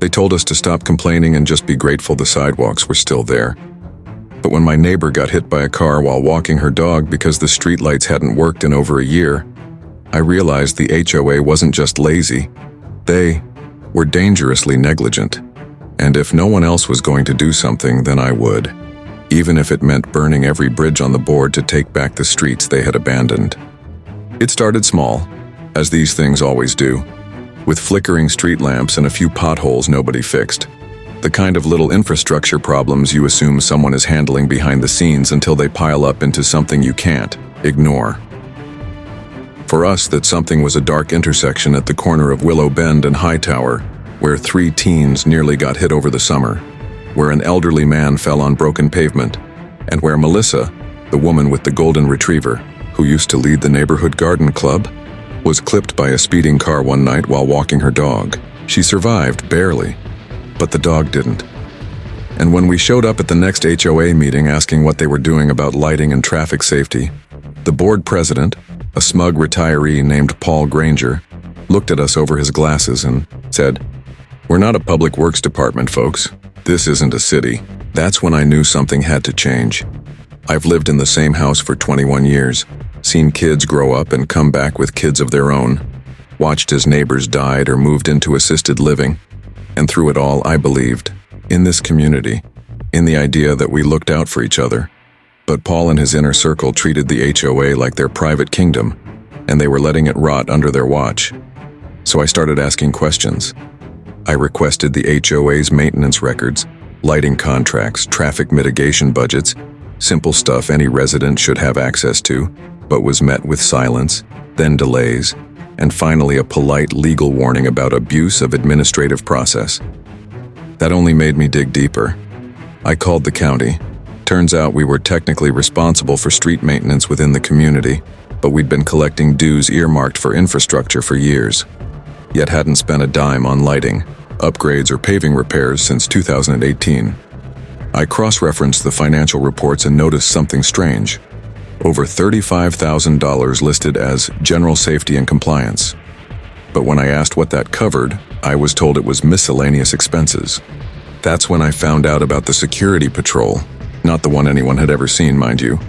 They told us to stop complaining and just be grateful the sidewalks were still there. But when my neighbor got hit by a car while walking her dog because the streetlights hadn't worked in over a year, I realized the HOA wasn't just lazy. They were dangerously negligent. And if no one else was going to do something, then I would, even if it meant burning every bridge on the board to take back the streets they had abandoned. It started small, as these things always do, with flickering street lamps and a few potholes nobody fixed. The kind of little infrastructure problems you assume someone is handling behind the scenes until they pile up into something you can't ignore. For us, that something was a dark intersection at the corner of Willow Bend and Hightower, where 3 teens nearly got hit over the summer, where an elderly man fell on broken pavement, and where Melissa, the woman with the golden retriever, who used to lead the neighborhood garden club, was clipped by a speeding car one night while walking her dog. She survived, barely, but the dog didn't. And when we showed up at the next HOA meeting asking what they were doing about lighting and traffic safety, the board president, a smug retiree named Paul Granger, looked at us over his glasses and said, "We're not a public works department, folks. This isn't a city." That's when I knew something had to change. I've lived in the same house for 21 years, seen kids grow up and come back with kids of their own, watched as neighbors died or moved into assisted living, and through it all I believed, in this community, in the idea that we looked out for each other. But Paul and his inner circle treated the HOA like their private kingdom, and they were letting it rot under their watch. So I started asking questions. I requested the HOA's maintenance records, lighting contracts, traffic mitigation budgets, simple stuff any resident should have access to, but was met with silence, then delays, and finally a polite legal warning about abuse of administrative process. That only made me dig deeper. I called the county. Turns out we were technically responsible for street maintenance within the community, but we'd been collecting dues earmarked for infrastructure for years, yet hadn't spent a dime on lighting, upgrades, or paving repairs since 2018. I cross-referenced the financial reports and noticed something strange. Over $35,000 listed as general safety and compliance. But when I asked what that covered, I was told it was miscellaneous expenses. That's when I found out about the security patrol. Not the one anyone had ever seen, mind you,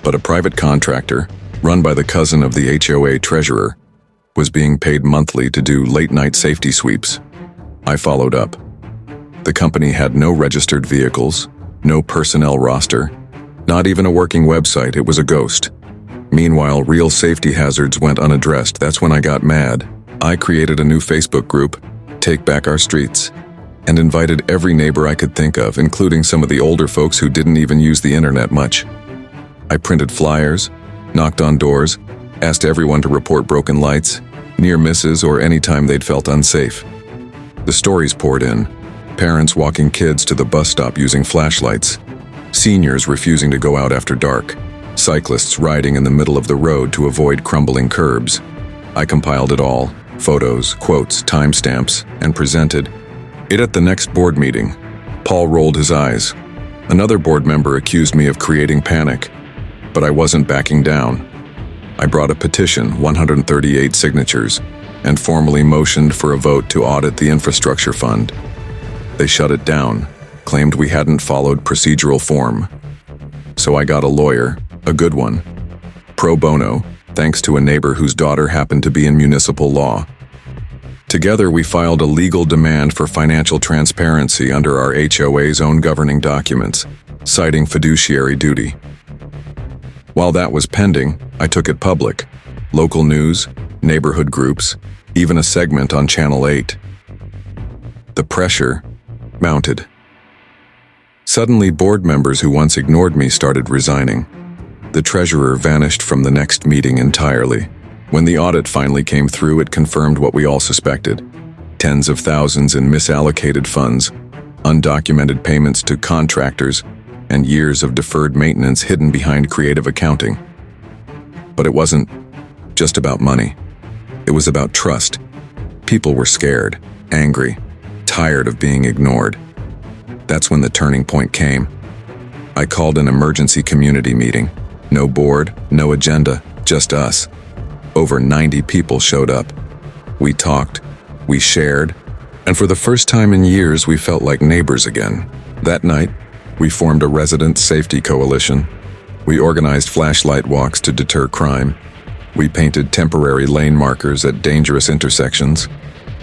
but a private contractor, run by the cousin of the HOA treasurer, was being paid monthly to do late-night safety sweeps. I followed up. The company had no registered vehicles, no personnel roster, not even a working website. It was a ghost. Meanwhile, real safety hazards went unaddressed. That's when I got mad. I created a new Facebook group, Take Back Our Streets, and invited every neighbor I could think of, including some of the older folks who didn't even use the internet much. I printed flyers, knocked on doors, asked everyone to report broken lights, near misses, or any time they'd felt unsafe. The stories poured in. Parents walking kids to the bus stop using flashlights, seniors refusing to go out after dark, cyclists riding in the middle of the road to avoid crumbling curbs. I compiled it all, photos, quotes, timestamps, and presented it at the next board meeting. Paul rolled his eyes. Another board member accused me of creating panic, but I wasn't backing down. I brought a petition, 138 signatures, and formally motioned for a vote to audit the infrastructure fund. They shut it down, claimed we hadn't followed procedural form. So I got a lawyer, a good one, pro bono, thanks to a neighbor whose daughter happened to be in municipal law. Together, we filed a legal demand for financial transparency under our HOA's own governing documents, citing fiduciary duty. While that was pending, I took it public. Local news, neighborhood groups, even a segment on Channel 8. The pressure mounted. Suddenly, board members who once ignored me started resigning. The treasurer vanished from the next meeting entirely. When the audit finally came through, it confirmed what we all suspected. Tens of thousands in misallocated funds, undocumented payments to contractors, and years of deferred maintenance hidden behind creative accounting. But it wasn't just about money. It was about trust. People were scared, angry, tired of being ignored. That's when the turning point came. I called an emergency community meeting. No board, no agenda, just us. Over 90 people showed up. We talked, we shared, And for the first time in years, we felt like neighbors again. That night, we formed a resident safety coalition. We organized flashlight walks to deter crime. We painted temporary lane markers at dangerous intersections.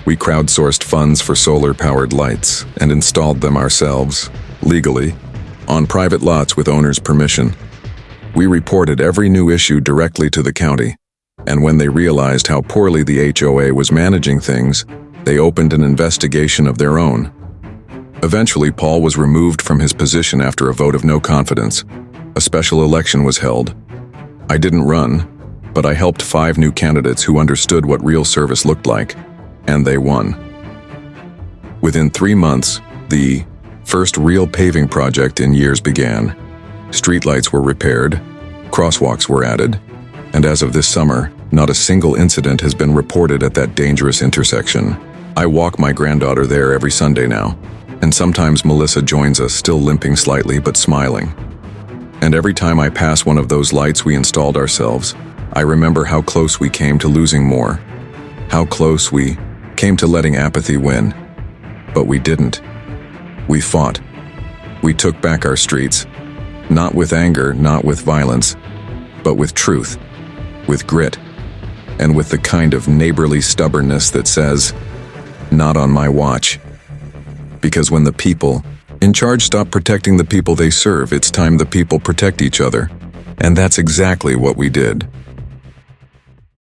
We crowdsourced funds for solar-powered lights and installed them ourselves, legally, on private lots with owners' permission. We reported every new issue directly to the county, and when they realized how poorly the HOA was managing things, they opened an investigation of their own. Eventually, Paul was removed from his position after a vote of no confidence. A special election was held. I didn't run, but I helped 5 new candidates who understood what real service looked like, and they won. Within 3 months, the first real paving project in years began. Streetlights were repaired, crosswalks were added, and as of this summer, not a single incident has been reported at that dangerous intersection. I walk my granddaughter there every Sunday now, and sometimes Melissa joins us, still limping slightly but smiling. And every time I pass one of those lights we installed ourselves, I remember how close we came to losing more, how close we came to letting apathy win. But we didn't. We fought. We took back our streets, not with anger, not with violence, but with truth, with grit, and with the kind of neighborly stubbornness that says, "Not on my watch." Because when the people in charge stop protecting the people they serve, it's time the people protect each other. And that's exactly what we did.